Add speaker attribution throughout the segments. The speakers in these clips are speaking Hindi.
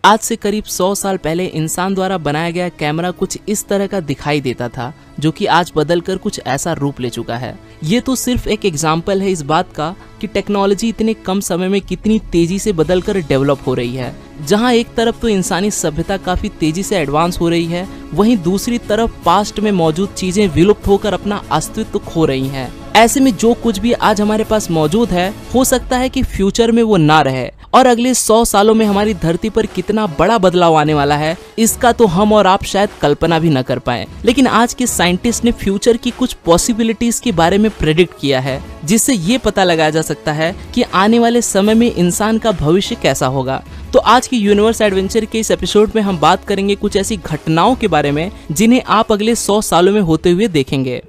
Speaker 1: आज से करीब 100 साल पहले इंसान द्वारा बनाया गया कैमरा कुछ इस तरह का दिखाई देता था, जो कि आज बदलकर कुछ ऐसा रूप ले चुका है। ये तो सिर्फ एक एग्जाम्पल है इस बात का कि टेक्नोलॉजी इतने कम समय में कितनी तेजी से बदलकर डेवलप हो रही है। जहां एक तरफ तो इंसानी सभ्यता काफी तेजी से एडवांस हो रही है, वहीं दूसरी तरफ पास्ट में मौजूद चीजें विलुप्त होकर अपना अस्तित्व खो रही हैं। ऐसे में जो कुछ भी आज हमारे पास मौजूद है, हो सकता है कि फ्यूचर में वो ना रहे, और अगले 100 सालों में हमारी धरती पर कितना बड़ा बदलाव आने वाला है, इसका तो हम और आप शायद कल्पना भी न कर पाए। लेकिन आज के साइंटिस्ट ने फ्यूचर की कुछ पॉसिबिलिटीज के बारे में प्रेडिक्ट किया है, जिससे ये पता लगाया जा सकता है कि आने वाले समय में इंसान का भविष्य कैसा होगा। तो आज की यूनिवर्स एडवेंचर के इस एपिसोड में हम बात करेंगे कुछ ऐसी घटनाओं के बारे में जिन्हें आप अगले 100 सालों में होते हुए देखेंगे।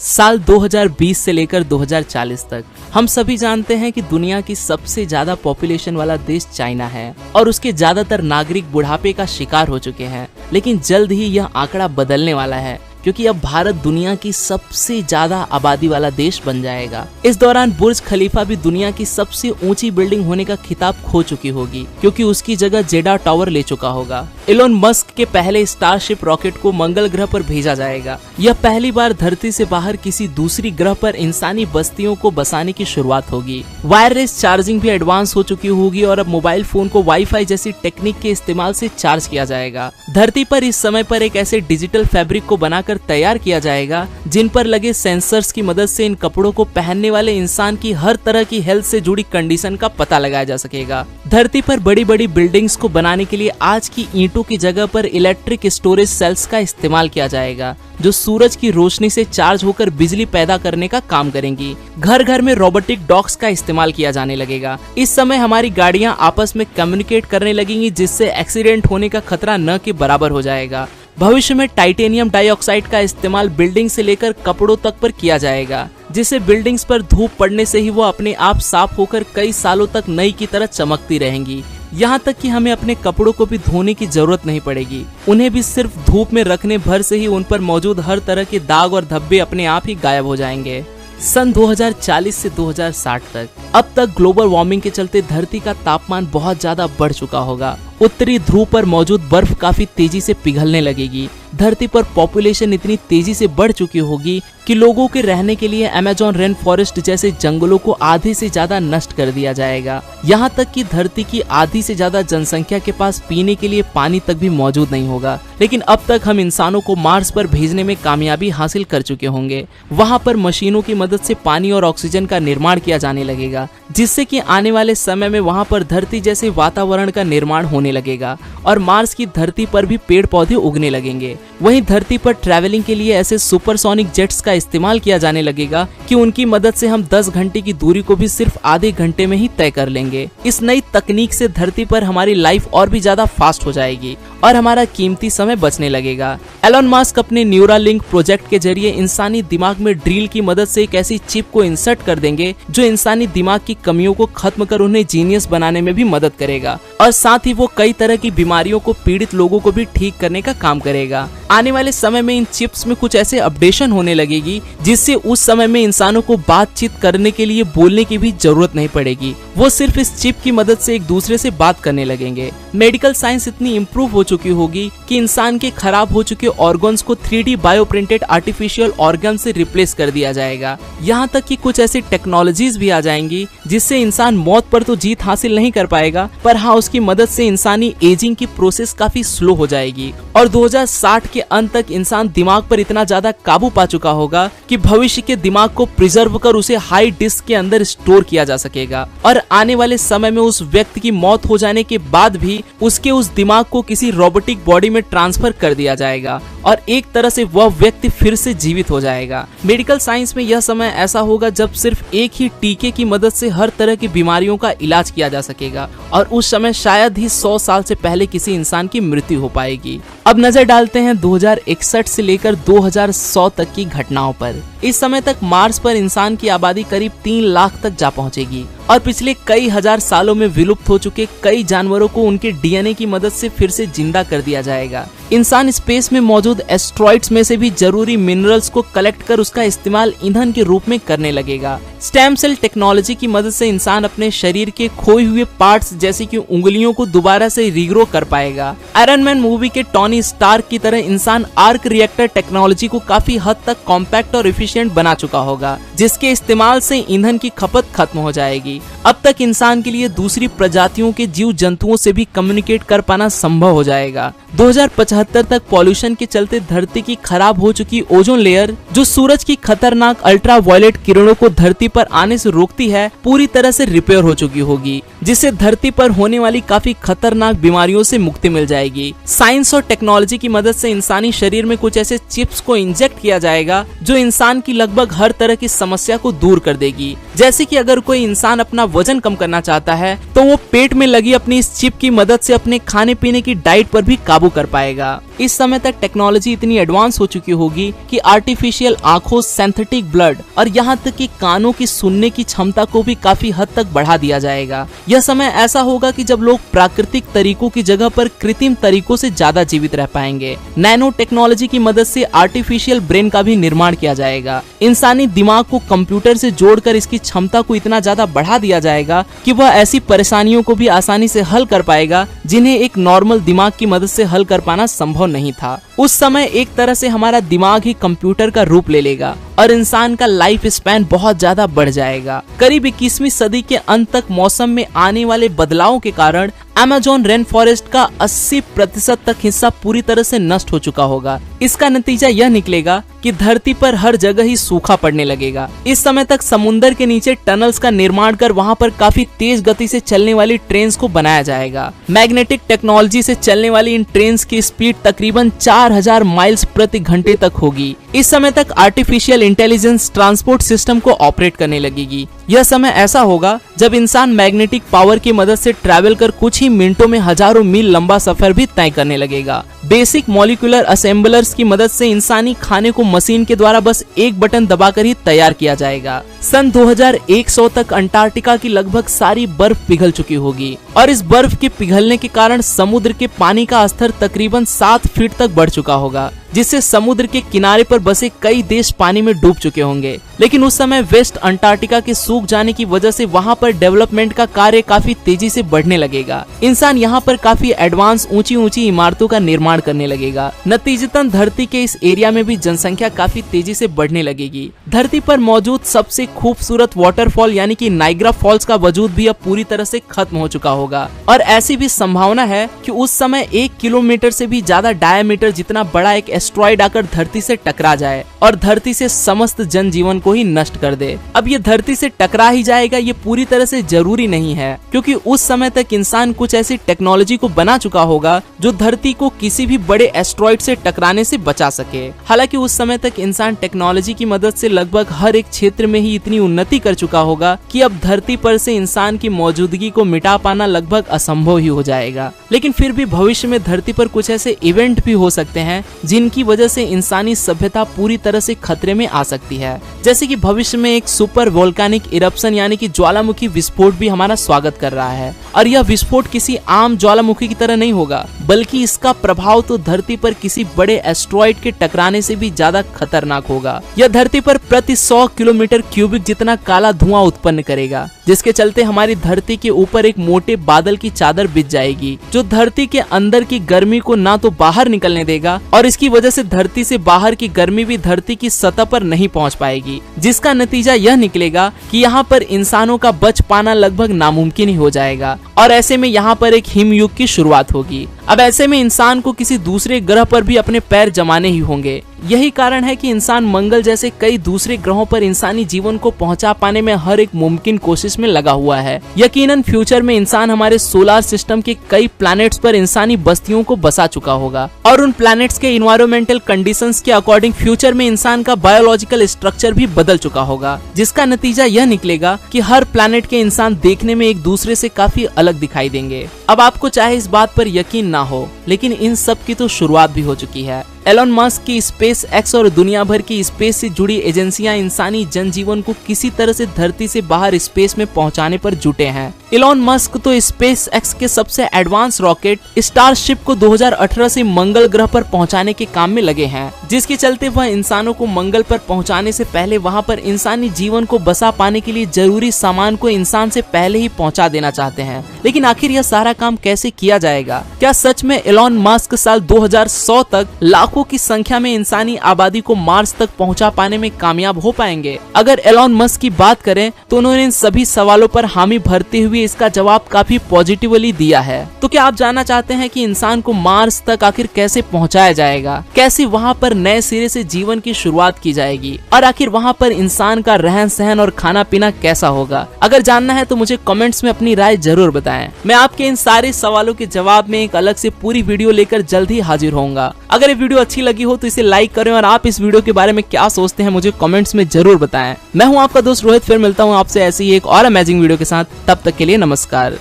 Speaker 1: साल 2020 से लेकर 2040 तक हम सभी जानते हैं कि दुनिया की सबसे ज्यादा पॉपुलेशन वाला देश चाइना है और उसके ज्यादातर नागरिक बुढ़ापे का शिकार हो चुके हैं। लेकिन जल्द ही यह आंकड़ा बदलने वाला है, क्योंकि अब भारत दुनिया की सबसे ज्यादा आबादी वाला देश बन जाएगा। इस दौरान बुर्ज खलीफा भी दुनिया की सबसे ऊंची बिल्डिंग होने का खिताब खो चुकी होगी, क्योंकि उसकी जगह जेडा टावर ले चुका होगा। एलोन मस्क के पहले स्टारशिप रॉकेट को मंगल ग्रह पर भेजा जाएगा। यह पहली बार धरती से बाहर किसी दूसरी ग्रह पर इंसानी बस्तियों को बसाने की शुरुआत होगी। वायरलेस चार्जिंग भी एडवांस हो चुकी होगी और अब मोबाइल फोन को वाईफाई जैसी टेक्निक के इस्तेमाल से चार्ज किया जाएगा। धरती पर इस समय पर एक ऐसे डिजिटल फैब्रिक को बनाकर तैयार किया जाएगा जिन पर लगे सेंसर्स की मदद से इन कपड़ों को पहनने वाले इंसान की हर तरह की हेल्थ से जुड़ी कंडीशन का पता लगाया जा सकेगा। धरती पर बड़ी बड़ी बिल्डिंग्स को बनाने के लिए आज की ईंटों की जगह पर इलेक्ट्रिक स्टोरेज सेल्स का इस्तेमाल किया जाएगा, जो सूरज की रोशनी से चार्ज होकर बिजली पैदा करने का काम करेंगी। घर घर में रोबोटिक डॉग्स का इस्तेमाल किया जाने लगेगा। इस समय हमारी गाड़ियां आपस में कम्युनिकेट करने लगेंगी, जिससे एक्सीडेंट होने का खतरा न के बराबर हो जाएगा। भविष्य में टाइटेनियम डाइऑक्साइड का इस्तेमाल बिल्डिंग से लेकर कपड़ों तक पर किया जाएगा, जिससे बिल्डिंग्स पर धूप पड़ने से ही वो अपने आप साफ होकर कई सालों तक नई की तरह चमकती रहेंगी। यहाँ तक कि हमें अपने कपड़ों को भी धोने की जरूरत नहीं पड़ेगी। उन्हें भी सिर्फ धूप में रखने भर से ही उन पर मौजूद हर तरह के दाग और धब्बे अपने आप ही गायब हो जाएंगे। सन 2040 से 2060 तक अब तक ग्लोबल वार्मिंग के चलते धरती का तापमान बहुत ज्यादा बढ़ चुका होगा। उत्तरी ध्रुव पर मौजूद बर्फ काफी तेजी से पिघलने लगेगी। धरती पर पॉपुलेशन इतनी तेजी से बढ़ चुकी होगी कि लोगों के रहने के लिए अमेज़न रेन फॉरेस्ट जैसे जंगलों को आधे से ज्यादा नष्ट कर दिया जाएगा। यहाँ तक कि धरती की आधी से ज्यादा जनसंख्या के पास पीने के लिए पानी तक भी मौजूद नहीं होगा। लेकिन अब तक हम इंसानों को मार्स पर भेजने में कामयाबी हासिल कर चुके होंगे। वहाँ पर मशीनों की मदद से पानी और ऑक्सीजन का निर्माण किया जाने लगेगा, जिससे कि आने वाले समय में वहाँ पर धरती जैसे वातावरण का निर्माण होने लगेगा और मार्स की धरती पर भी पेड़ पौधे उगने लगेंगे। वहीं धरती पर ट्रैवलिंग के लिए ऐसे सुपरसोनिक जेट्स का इस्तेमाल किया जाने लगेगा कि उनकी मदद से हम 10 घंटे की दूरी को भी सिर्फ आधे घंटे में ही तय कर लेंगे। इस नई तकनीक से धरती पर हमारी लाइफ और भी ज्यादा फास्ट हो जाएगी और हमारा कीमती समय बचने लगेगा। एलोन मस्क अपने न्यूरालिंक प्रोजेक्ट के जरिए इंसानी दिमाग में ड्रिल की मदद से एक ऐसी चिप को इंसर्ट कर देंगे जो इंसानी दिमाग की कमियों को खत्म कर उन्हें जीनियस बनाने में भी मदद करेगा, और साथ ही वो कई तरह की बीमारियों को पीड़ित लोगों को भी ठीक करने का काम करेगा। आने वाले समय में इन चिप्स में कुछ ऐसे अपडेशन होने लगेगी जिससे उस समय में इंसानों को बातचीत करने के लिए बोलने की भी जरूरत नहीं पड़ेगी। वो सिर्फ इस चिप की मदद से एक दूसरे से बात करने लगेंगे। मेडिकल साइंस इतनी इम्प्रूव हो चुकी होगी कि इंसान के खराब हो चुके ऑर्गन्स को 3D bio printed artificial organ से रिप्लेस कर दिया जाएगा। यहाँ तक कि कुछ ऐसी टेक्नोलॉजीज भी आ जाएंगी जिससे इंसान मौत पर तो जीत हासिल नहीं कर पाएगा, पर हाँ, उसकी मदद से इंसानी एजिंग की प्रोसेस काफी स्लो हो जाएगी। और 2060 के अंत तक इंसान दिमाग पर इतना ज्यादा काबू पा चुका होगा कि भविष्य के दिमाग को प्रिजर्व कर उसे हाई डिस्क के अंदर स्टोर किया जा सकेगा। और आने वाले समय में उस व्यक्ति की मौत हो जाने के बाद भी उसके उस दिमाग को किसी रोबोटिक बॉडी में ट्रांसफर कर दिया जाएगा और एक तरह से वह व्यक्ति फिर से जीवित हो जाएगा। मेडिकल साइंस में यह समय ऐसा होगा जब सिर्फ एक ही टीके की मदद से हर तरह की बीमारियों का इलाज किया जा सकेगा, और उस समय शायद ही 100 साल से पहले किसी इंसान की मृत्यु हो पाएगी। अब नजर डालते हैं 2061 से लेकर 2100 तक की घटनाओं पर। इस समय तक मार्स पर इंसान की आबादी करीब 3 लाख तक जा पहुंचेगी और पिछले कई हजार सालों में विलुप्त हो चुके कई जानवरों को उनके डीएनए की मदद से फिर से जिंदा कर दिया जाएगा। इंसान स्पेस में मौजूद एस्ट्रॉइड्स में से भी जरूरी मिनरल्स को कलेक्ट कर उसका इस्तेमाल ईंधन के रूप में करने लगेगा। स्टेम सेल टेक्नोलॉजी की मदद से इंसान अपने शरीर के खोए हुए पार्ट्स जैसे कि उंगलियों को दोबारा से रीग्रो कर पाएगा। आयरन मैन मूवी के टॉनी स्टार्क की तरह इंसान आर्क रिएक्टर टेक्नोलॉजी को काफी हद तक कॉम्पैक्ट और एफिशिएंट बना चुका होगा, जिसके इस्तेमाल से ईंधन की खपत खत्म हो जाएगी। अब तक इंसान के लिए दूसरी प्रजातियों के जीव जंतुओं से भी कम्युनिकेट कर पाना संभव हो जाएगा। 2075 तक पॉल्यूशन के चलते धरती की खराब हो चुकी ओजोन लेयर, जो सूरज की खतरनाक अल्ट्रावायलेट किरणों को धरती पर आने से रोकती है, पूरी तरह से रिपेयर हो चुकी होगी, जिससे धरती पर होने वाली काफी खतरनाक बीमारियों से मुक्ति मिल जाएगी। साइंस और टेक्नोलॉजी की मदद से इंसानी शरीर में कुछ ऐसे चिप्स को इंजेक्ट किया जाएगा जो इंसान की लगभग हर तरह की समस्या को दूर कर देगी। जैसे कि अगर कोई इंसान अपना वजन कम करना चाहता है तो वो पेट में लगी अपनी इस चिप की मदद से अपने खाने पीने की डाइट पर भी काबू कर पाएगा। इस समय तक टेक्नोलॉजी इतनी एडवांस हो चुकी होगी कि आर्टिफिशियल आंखों, सिंथेटिक ब्लड और यहाँ तक कि कानों की सुनने की क्षमता को भी काफी हद तक बढ़ा दिया जाएगा। यह समय ऐसा होगा कि जब लोग प्राकृतिक तरीकों की जगह पर कृत्रिम तरीकों से ज्यादा जीवित रह पाएंगे। नैनो टेक्नोलॉजी की मदद से आर्टिफिशियल ब्रेन का भी निर्माण किया जाएगा। इंसानी दिमाग को कंप्यूटर से जोड़कर इसकी क्षमता को इतना ज्यादा बढ़ा दिया जाएगा कि वह ऐसी परेशानियों को भी आसानी से हल कर पाएगा जिन्हें एक नॉर्मल दिमाग की मदद से हल कर पाना संभव नहीं था। उस समय एक तरह से हमारा दिमाग ही कंप्यूटर का रूप ले लेगा और इंसान का लाइफ स्पैन बहुत ज्यादा बढ़ जाएगा। करीब 21वीं सदी के अंत तक मौसम में आने वाले बदलावों के कारण अमेज़न रेन फॉरेस्ट का 80% तक हिस्सा पूरी तरह से नष्ट हो चुका होगा। इसका नतीजा यह निकलेगा कि धरती पर हर जगह ही सूखा पड़ने लगेगा। इस समय तक समुद्र के नीचे टनल्स का निर्माण कर वहां पर काफी तेज गति से चलने वाली ट्रेन्स को बनाया जाएगा। मैग्नेटिक टेक्नोलॉजी से चलने वाली इन ट्रेन्स की स्पीड तकरीबन 4000 माइल्स प्रति घंटे तक होगी। इस समय तक आर्टिफिशियल इंटेलिजेंस ट्रांसपोर्ट सिस्टम को ऑपरेट करने लगेगी। यह समय ऐसा होगा जब इंसान मैग्नेटिक पावर की मदद से ट्रैवल कर कुछ ही मिनटों में हजारों मील लंबा सफर भी तय करने लगेगा। बेसिक मॉलिक्यूलर असेंबलर्स की मदद से इंसानी खाने को मशीन के द्वारा बस एक बटन दबाकर ही तैयार किया जाएगा। सन 2100 तक अंटार्कटिका की लगभग सारी बर्फ पिघल चुकी होगी और इस बर्फ के पिघलने के कारण समुद्र के पानी का स्तर तकरीबन 7 फीट तक बढ़ चुका होगा, जिससे समुद्र के किनारे पर बसे कई देश पानी में डूब चुके होंगे। लेकिन उस समय वेस्ट अंटार्कटिका के सूख जाने की वजह से वहां पर डेवलपमेंट का कार्य काफी तेजी से बढ़ने लगेगा। इंसान यहाँ पर काफी एडवांस ऊंची इमारतों का निर्माण करने लगेगा। नतीजतन धरती के इस एरिया में भी जनसंख्या काफी तेजी से बढ़ने लगेगी। धरती पर मौजूद सबसे खूबसूरत वाटरफॉल यानी कि नाइग्रा फॉल्स का वजूद भी अब पूरी तरह से खत्म हो चुका होगा और ऐसी भी संभावना है कि उस समय 1 किलोमीटर से भी ज्यादा डायमीटर जितना बड़ा एक एस्ट्रॉइड आकर धरती से टकरा जाए और धरती से समस्त जनजीवन को ही नष्ट कर दे। अब ये धरती से टकरा ही जाएगा ये पूरी तरह से जरूरी नहीं है, क्योंकि उस समय तक इंसान कुछ ऐसी टेक्नोलॉजी को बना चुका होगा जो धरती को किसी भी बड़े एस्ट्रॉइड से टकराने से बचा सके। हालांकि उस समय तक इंसान टेक्नोलॉजी की मदद से लगभग हर एक क्षेत्र में ही इतनी उन्नति कर चुका होगा कि अब धरती पर से इंसान की मौजूदगी को मिटा पाना लगभग असंभव ही हो जाएगा। लेकिन फिर भी भविष्य में धरती पर कुछ ऐसे इवेंट भी हो सकते हैं जिनकी वजह से इंसानी सभ्यता पूरी तरह से खतरे में आ सकती है। जैसे कि भविष्य में एक सुपर वोल्केनिक इरप्शन यानी कि ज्वालामुखी विस्फोट भी हमारा स्वागत कर रहा है और यह विस्फोट किसी आम ज्वालामुखी की तरह नहीं होगा, बल्कि इसका प्रभाव तो धरती पर किसी बड़े एस्ट्रॉइड के टकराने से भी ज्यादा खतरनाक होगा। यह धरती पर प्रति 100 किलोमीटर क्यूबिक जितना काला धुआं उत्पन्न करेगा, जिसके चलते हमारी धरती के ऊपर एक मोटे बादल की चादर बिछ जाएगी जो धरती के अंदर की गर्मी को ना तो बाहर निकलने देगा और इसकी वजह से धरती से बाहर की गर्मी भी धरती की सतह पर नहीं पहुंच पाएगी, जिसका नतीजा यह निकलेगा कि यहाँ पर इंसानों का बच पाना लगभग नामुमकिन ही हो जाएगा और ऐसे में यहाँ पर एक हिमयुग की शुरुआत होगी। अब ऐसे में इंसान को किसी दूसरे ग्रह पर भी अपने पैर जमाने ही होंगे। यही कारण है कि इंसान मंगल जैसे कई दूसरे ग्रहों पर इंसानी जीवन को पहुंचा पाने में हर एक मुमकिन कोशिश में लगा हुआ है। यकीनन फ्यूचर में इंसान हमारे सोलर सिस्टम के कई प्लैनेट्स पर इंसानी बस्तियों को बसा चुका होगा और उन प्लैनेट्स के इन्वायरमेंटल कंडीशंस के अकॉर्डिंग फ्यूचर में इंसान का बायोलॉजिकल स्ट्रक्चर भी बदल चुका होगा, जिसका नतीजा यह निकलेगा कि हर प्लैनेट के इंसान देखने में एक दूसरे से काफी अलग दिखाई देंगे। अब आपको चाहे इस बात पर यकीन ना हो, लेकिन इन सब की तो शुरुआत भी हो चुकी है। एलोन मस्क की स्पेस एक्स और दुनिया भर की स्पेस से जुड़ी एजेंसियां इंसानी जनजीवन को किसी तरह से धरती से बाहर स्पेस में पहुंचाने पर जुटे हैं। एलोन मस्क तो स्पेस एक्स के सबसे एडवांस रॉकेट स्टारशिप को 2018 से मंगल ग्रह पर पहुंचाने के काम में लगे हैं, जिसके चलते वह इंसानों को मंगल पर पहुंचाने से पहले वहां पर इंसानी जीवन को बसा पाने के लिए जरूरी सामान को इंसान से पहले ही पहुंचा देना चाहते हैं। लेकिन आखिर यह सारा काम कैसे किया जाएगा? क्या सच में एलोन मस्क साल 2100 तक लाखों की संख्या में इंसानी आबादी को मार्स तक पहुंचा पाने में कामयाब हो पाएंगे? अगर एलोन मस्क की बात करें तो उन्होंने इन सभी सवालों पर हामी भरते हुए इसका जवाब काफी पॉजिटिवली दिया है। तो क्या आप जानना चाहते हैं कि इंसान को मार्स तक आखिर कैसे पहुंचाया जाएगा? कैसे वहां पर नए सिरे से जीवन की शुरुआत की जाएगी? और आखिर वहां पर इंसान का रहन सहन और खाना पीना कैसा होगा? अगर जानना है तो मुझे कमेंट्स में अपनी राय जरूर बताएं। मैं आपके इन सारे सवालों के जवाब में एक अलग से पूरी वीडियो लेकर जल्द ही हाजिर होऊंगा। अगर ये वीडियो अच्छी लगी हो तो इसे लाइक करें और आप इस वीडियो के बारे में क्या सोचते हैं मुझे कमेंट्स में जरूर बताएं। मैं हूं आपका दोस्त रोहित, फिर मिलता हूं आपसे ऐसी ही एक और अमेजिंग वीडियो के साथ। तब तक के लिए नमस्कार।